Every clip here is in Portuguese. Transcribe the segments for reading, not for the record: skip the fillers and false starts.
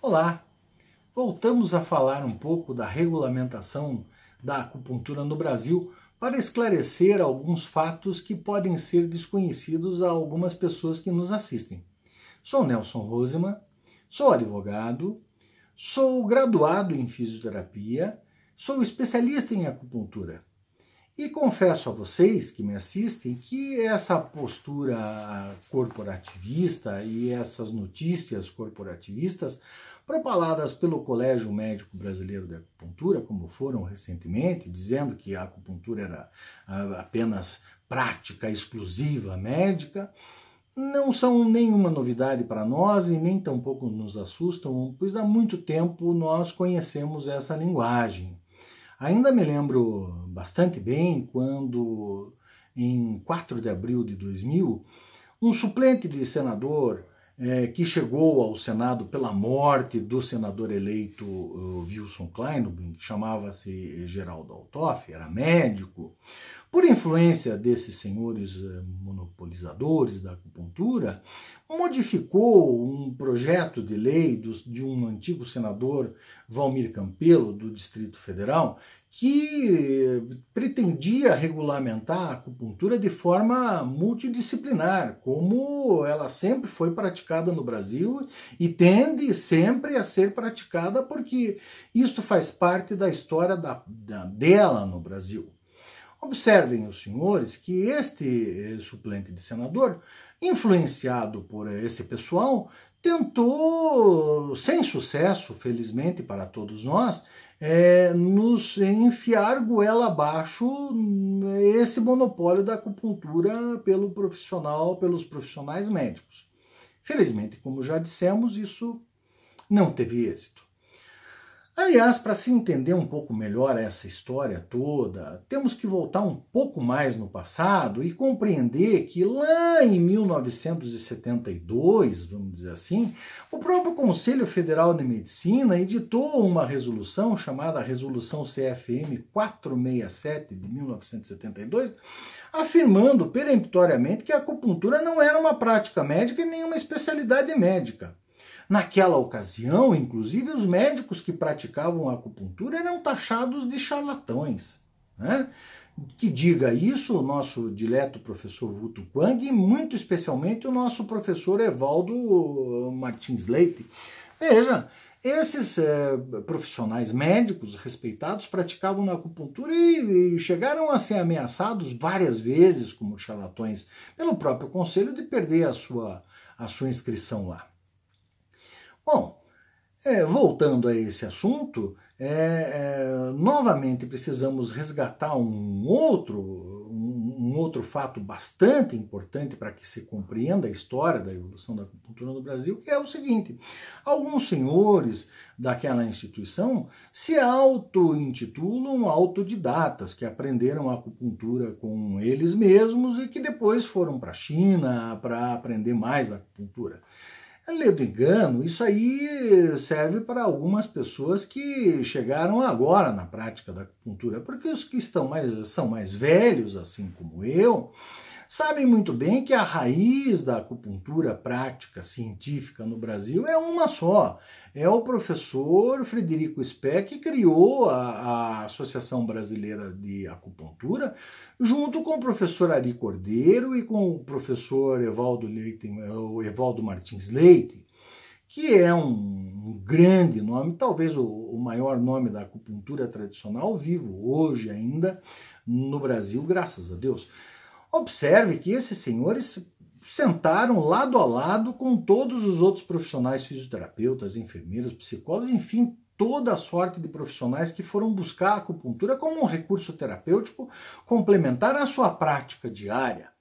Olá! Voltamos a falar um pouco da regulamentação da acupuntura no Brasil para esclarecer alguns fatos que podem ser desconhecidos a algumas pessoas que nos assistem. Sou Nelson Roseman, sou advogado, sou graduado em fisioterapia, sou especialista em acupuntura. E confesso a vocês que me assistem que essa postura corporativista e essas notícias corporativistas propaladas pelo Colégio Médico Brasileiro de Acupuntura, como foram recentemente, dizendo que a acupuntura era apenas prática exclusiva médica, não são nenhuma novidade para nós e nem tampouco nos assustam, pois há muito tempo nós conhecemos essa linguagem. Ainda me lembro bastante bem quando, em 4 de abril de 2000, um suplente de senador que chegou ao Senado pela morte do senador eleito Wilson Kleinobin, que chamava-se Geraldo Altoff, era médico, por influência desses senhores monopolizadores da acupuntura, modificou um projeto de lei de um antigo senador, Valmir Campelo, do Distrito Federal, que pretendia regulamentar a acupuntura de forma multidisciplinar, como ela sempre foi praticada no Brasil e tende sempre a ser praticada porque isto faz parte da história dela no Brasil. Observem os senhores que este suplente de senador, influenciado por esse pessoal, tentou, sem sucesso, felizmente para todos nós, nos enfiar goela abaixo esse monopólio da acupuntura pelos profissionais médicos. Felizmente, como já dissemos, isso não teve êxito. Aliás, para se entender um pouco melhor essa história toda, temos que voltar um pouco mais no passado e compreender que lá em 1972, vamos dizer assim, o próprio Conselho Federal de Medicina editou uma resolução chamada Resolução CFM 467 de 1972, afirmando peremptoriamente que a acupuntura não era uma prática médica e nem uma especialidade médica. Naquela ocasião, inclusive, os médicos que praticavam a acupuntura eram taxados de charlatões, né? Que diga isso o nosso dileto professor Vuto Quang e muito especialmente o nosso professor Evaldo Martins Leite. Veja, esses profissionais médicos respeitados praticavam na acupuntura e chegaram a ser ameaçados várias vezes como charlatões pelo próprio conselho de perder a sua inscrição lá. Bom, voltando a esse assunto, novamente precisamos resgatar um outro fato bastante importante para que se compreenda a história da evolução da acupuntura no Brasil, que é o seguinte: alguns senhores daquela instituição se auto-intitulam autodidatas, que aprenderam a acupuntura com eles mesmos e que depois foram para a China para aprender mais a acupuntura. Ledo engano, isso aí serve para algumas pessoas que chegaram agora na prática da acupuntura, porque os que são mais velhos, assim como eu, sabem muito bem que a raiz da acupuntura prática científica no Brasil é uma só. É o professor Frederico Speck que criou a Associação Brasileira de Acupuntura, junto com o professor Ari Cordeiro e com o professor Evaldo Martins Leite, que é um grande nome, talvez o maior nome da acupuntura tradicional vivo hoje ainda no Brasil, graças a Deus. Observe que esses senhores sentaram lado a lado com todos os outros profissionais, fisioterapeutas, enfermeiros, psicólogos, enfim, toda a sorte de profissionais que foram buscar a acupuntura como um recurso terapêutico complementar à sua prática diária.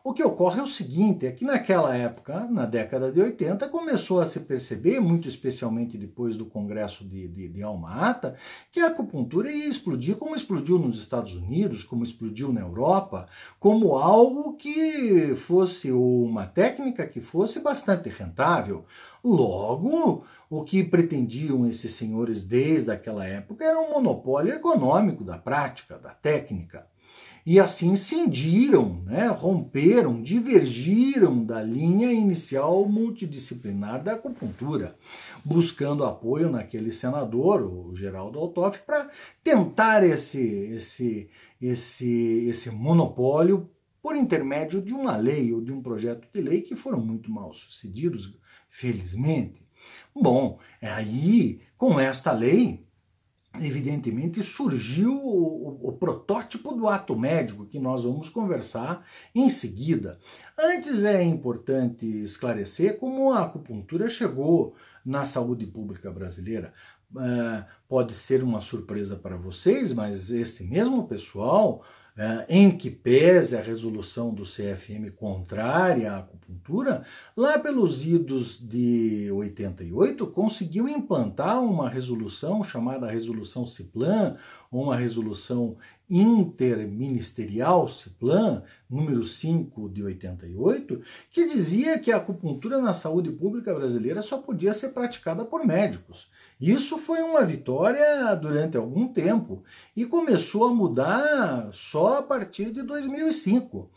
O que ocorre é o seguinte, é que naquela época, na década de 80, começou a se perceber, muito especialmente depois do Congresso de Alma-Ata, que a acupuntura ia explodir como explodiu nos Estados Unidos, como explodiu na Europa, como algo que fosse uma técnica que fosse bastante rentável. Logo, o que pretendiam esses senhores desde aquela época era um monopólio econômico da prática, da técnica. E assim cindiram, né, romperam, divergiram da linha inicial multidisciplinar da acupuntura. buscando apoio naquele senador, o Geraldo Altoff, para tentar esse monopólio por intermédio de uma lei ou de um projeto de lei que foram muito mal sucedidos, felizmente. Bom, aí com esta lei, evidentemente surgiu o protótipo do ato médico, que nós vamos conversar em seguida. Antes é importante esclarecer como a acupuntura chegou na saúde pública brasileira. Pode ser uma surpresa para vocês, mas esse mesmo pessoal, em que pese a resolução do CFM contrária à acupuntura, lá pelos idos de 88, conseguiu implantar uma resolução chamada Resolução CIPLAN, uma resolução interministerial CIPLAN, número 5 de 88, que dizia que a acupuntura na saúde pública brasileira só podia ser praticada por médicos. Isso foi uma vitória durante algum tempo e começou a mudar só a partir de 2005.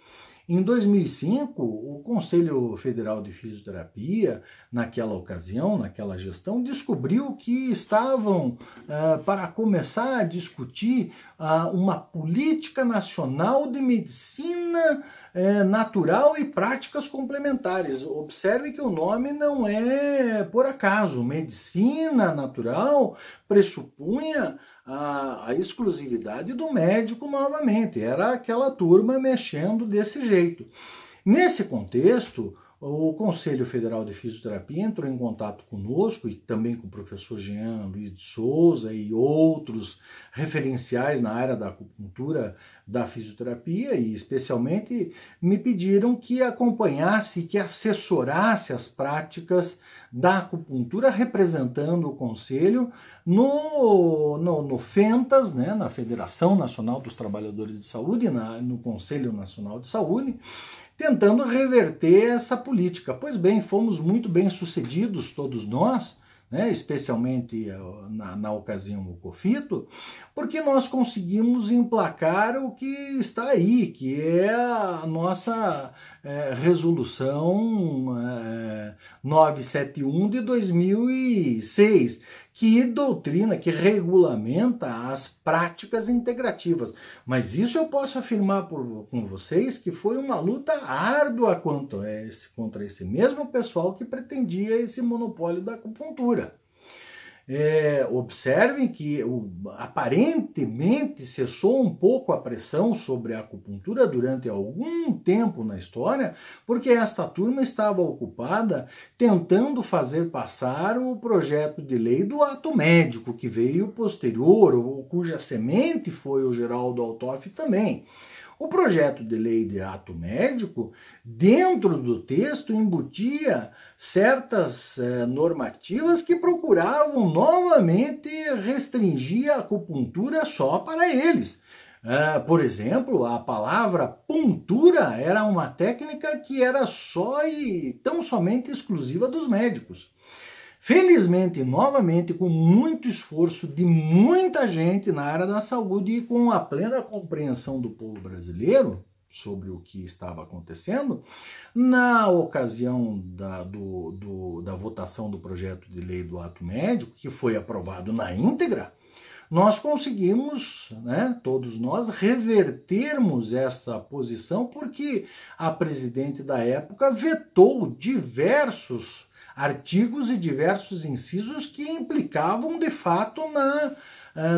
Em 2005, o Conselho Federal de Fisioterapia, naquela ocasião, naquela gestão, descobriu que estavam para começar a discutir uma política nacional de medicina natural e práticas complementares. Observe que o nome não é por acaso. Medicina natural pressupunha a exclusividade do médico novamente. Era aquela turma mexendo desse jeito. Nesse contexto, o Conselho Federal de Fisioterapia entrou em contato conosco e também com o professor Jean Luiz de Souza e outros referenciais na área da acupuntura, da fisioterapia, e especialmente me pediram que acompanhasse, que assessorasse as práticas da acupuntura, representando o Conselho no FENTAS, né, na Federação Nacional dos Trabalhadores de Saúde, no Conselho Nacional de Saúde, tentando reverter essa política. Pois bem, fomos muito bem sucedidos todos nós, né, especialmente na ocasião o COFITO, porque nós conseguimos emplacar o que está aí, que é a nossa resolução 971 de 2006, que doutrina, que regulamenta as práticas integrativas. Mas isso eu posso afirmar com vocês que foi uma luta árdua contra esse mesmo pessoal que pretendia esse monopólio da acupuntura. Observem que aparentemente cessou um pouco a pressão sobre a acupuntura durante algum tempo na história, porque esta turma estava ocupada tentando fazer passar o projeto de lei do ato médico, que veio posterior, cuja semente foi o Geraldo Altoff também. O projeto de lei de ato médico, dentro do texto, embutia certas normativas que procuravam novamente restringir a acupuntura só para eles. Por exemplo, a palavra puntura era uma técnica que era só e tão somente exclusiva dos médicos. Felizmente, novamente, com muito esforço de muita gente na área da saúde e com a plena compreensão do povo brasileiro sobre o que estava acontecendo, na ocasião da votação do projeto de lei do ato médico, que foi aprovado na íntegra, nós conseguimos, né, todos nós, revertermos essa posição, porque a presidente da época vetou diversos artigos e diversos incisos que implicavam, de fato,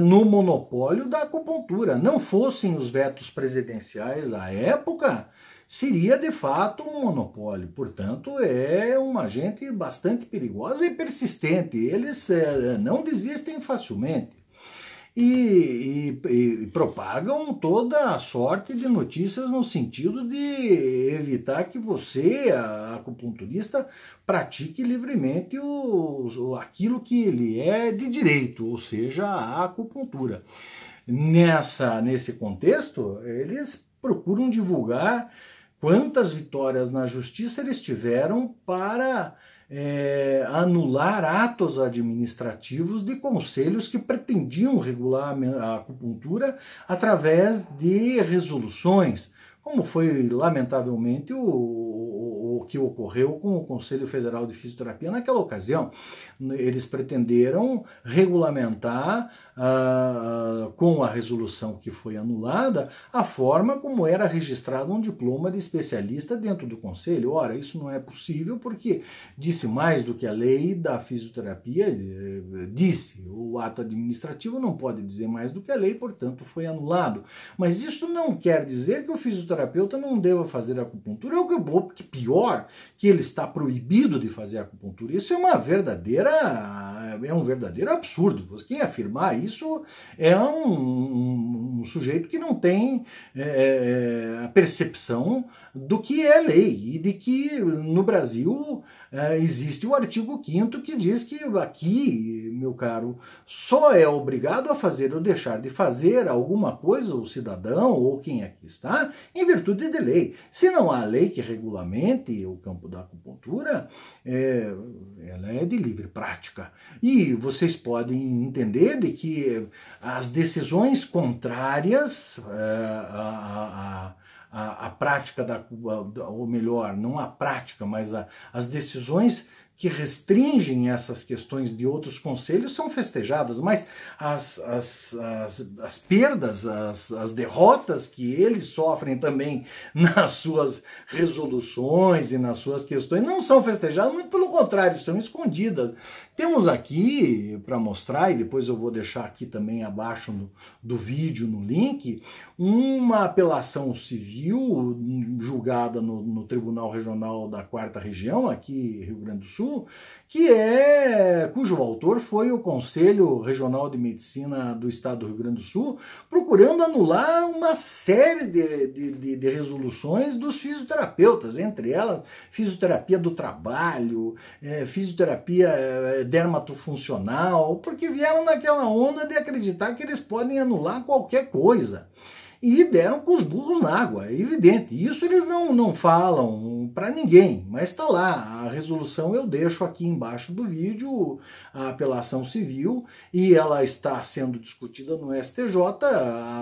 no monopólio da acupuntura. Não fossem os vetos presidenciais à época, seria, de fato, um monopólio. Portanto, é uma gente bastante perigosa e persistente. Eles não desistem facilmente. E propagam toda a sorte de notícias no sentido de evitar que você, acupunturista, pratique livremente aquilo que ele é de direito, ou seja, a acupuntura. Nesse contexto, eles procuram divulgar quantas vitórias na justiça eles tiveram para anular atos administrativos de conselhos que pretendiam regular a acupuntura através de resoluções, como foi lamentavelmente o o que ocorreu com o Conselho Federal de Fisioterapia naquela ocasião. Eles pretenderam regulamentar, com a resolução que foi anulada, a forma como era registrado um diploma de especialista dentro do Conselho. Ora, isso não é possível porque disse mais do que a lei da fisioterapia disse. O ato administrativo não pode dizer mais do que a lei, portanto foi anulado. Mas isso não quer dizer que o fisioterapeuta não deva fazer acupuntura, ou que pior, que ele está proibido de fazer acupuntura. Isso é um verdadeiro absurdo. Quem afirmar isso é um sujeito que não tem a percepção do que é lei e de que no Brasil existe o artigo 5º que diz que aqui, meu caro, só é obrigado a fazer ou deixar de fazer alguma coisa o cidadão ou quem aqui está em virtude de lei. Se não há lei que regulamente o campo da acupuntura, ela é de livre prática. E vocês podem entender de que as decisões contrárias a prática ou melhor, não a prática, mas as decisões que restringem essas questões de outros conselhos são festejadas, mas as perdas, as derrotas que eles sofrem também nas suas resoluções e nas suas questões não são festejadas, muito pelo contrário, são escondidas. Temos aqui, para mostrar, e depois eu vou deixar aqui também abaixo do vídeo, no link, uma apelação civil julgada no Tribunal Regional da 4ª Região, aqui Rio Grande do Sul, cujo autor foi o Conselho Regional de Medicina do Estado do Rio Grande do Sul, procurando anular uma série de resoluções dos fisioterapeutas, entre elas fisioterapia do trabalho, fisioterapia dermatofuncional, porque vieram naquela onda de acreditar que eles podem anular qualquer coisa. E deram com os burros na água, é evidente. Isso eles não falam para ninguém, mas está lá. A resolução eu deixo aqui embaixo do vídeo, a apelação civil, e ela está sendo discutida no STJ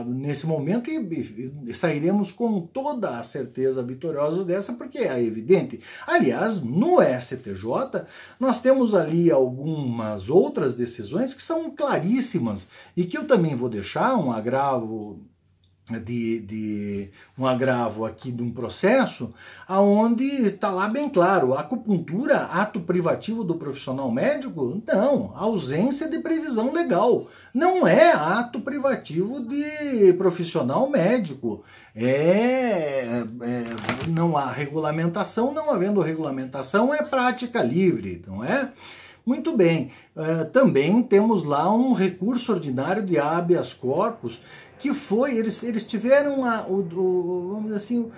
nesse momento e sairemos com toda a certeza vitoriosos dessa, porque é evidente. Aliás, no STJ, nós temos ali algumas outras decisões que são claríssimas e que eu também vou deixar um agravo aqui de um processo aonde está lá bem claro: acupuntura, ato privativo do profissional médico? Não, ausência de previsão legal. Não é ato privativo de profissional médico. Não há regulamentação, não havendo regulamentação é prática livre, não é? Muito bem, também temos lá um recurso ordinário de habeas corpus, que foi, eles tiveram vamos dizer assim,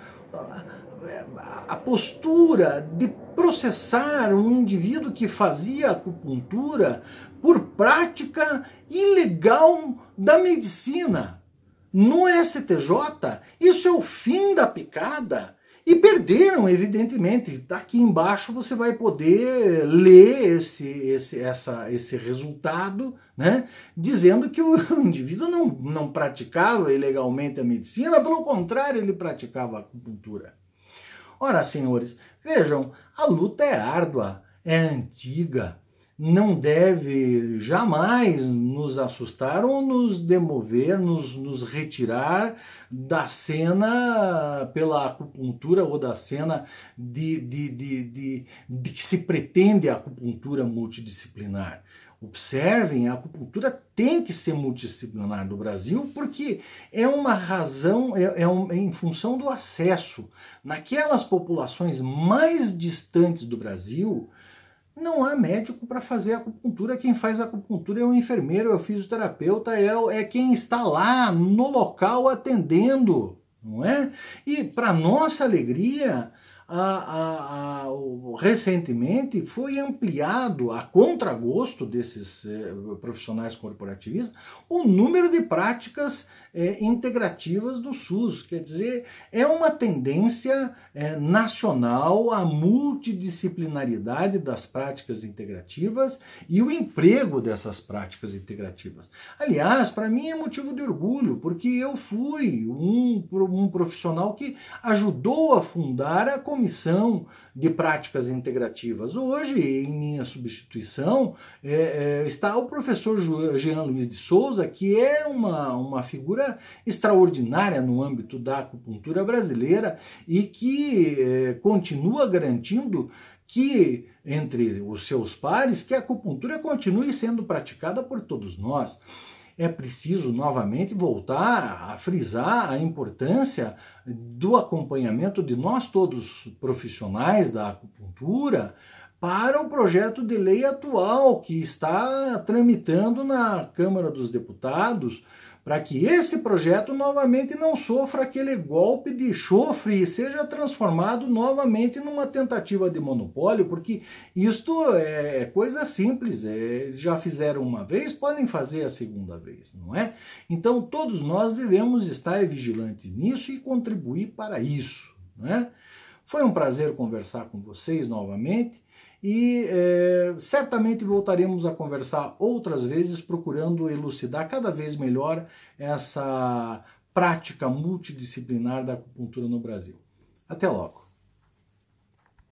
a postura de processar um indivíduo que fazia acupuntura por prática ilegal da medicina. No STJ, isso é o fim da picada. E perderam, evidentemente. Aqui embaixo você vai poder ler esse resultado, né, dizendo que o indivíduo não praticava ilegalmente a medicina, pelo contrário, ele praticava a acupuntura. Ora, senhores, vejam, a luta é árdua, é antiga, não deve jamais nos assustar ou nos demover, nos retirar da cena pela acupuntura ou da cena de que se pretende a acupuntura multidisciplinar. Observem, a acupuntura tem que ser multidisciplinar no Brasil porque é uma razão, em função do acesso. Naquelas populações mais distantes do Brasil, não há médico para fazer acupuntura. Quem faz acupuntura é o enfermeiro, é o fisioterapeuta, é quem está lá no local atendendo, não é? E para nossa alegria, recentemente foi ampliado, a contragosto desses profissionais corporativistas, o número de práticas integrativas do SUS. Quer dizer, é uma tendência nacional a multidisciplinaridade das práticas integrativas e o emprego dessas práticas integrativas. Aliás, para mim é motivo de orgulho, porque eu fui um profissional que ajudou a fundar a Comissão de Práticas Integrativas. Hoje, em minha substituição, está o professor Jean Luiz de Souza, que é uma figura extraordinária no âmbito da acupuntura brasileira e que continua garantindo que, entre os seus pares, que a acupuntura continue sendo praticada por todos nós. É preciso novamente voltar a frisar a importância do acompanhamento de nós todos profissionais da acupuntura para o projeto de lei atual que está tramitando na Câmara dos Deputados, para que esse projeto novamente não sofra aquele golpe de chofre e seja transformado novamente numa tentativa de monopólio, porque isto é coisa simples, já fizeram uma vez, podem fazer a segunda vez, não é? Então todos nós devemos estar vigilantes nisso e contribuir para isso, não é? Foi um prazer conversar com vocês novamente. E certamente voltaremos a conversar outras vezes, procurando elucidar cada vez melhor essa prática multidisciplinar da acupuntura no Brasil. Até logo!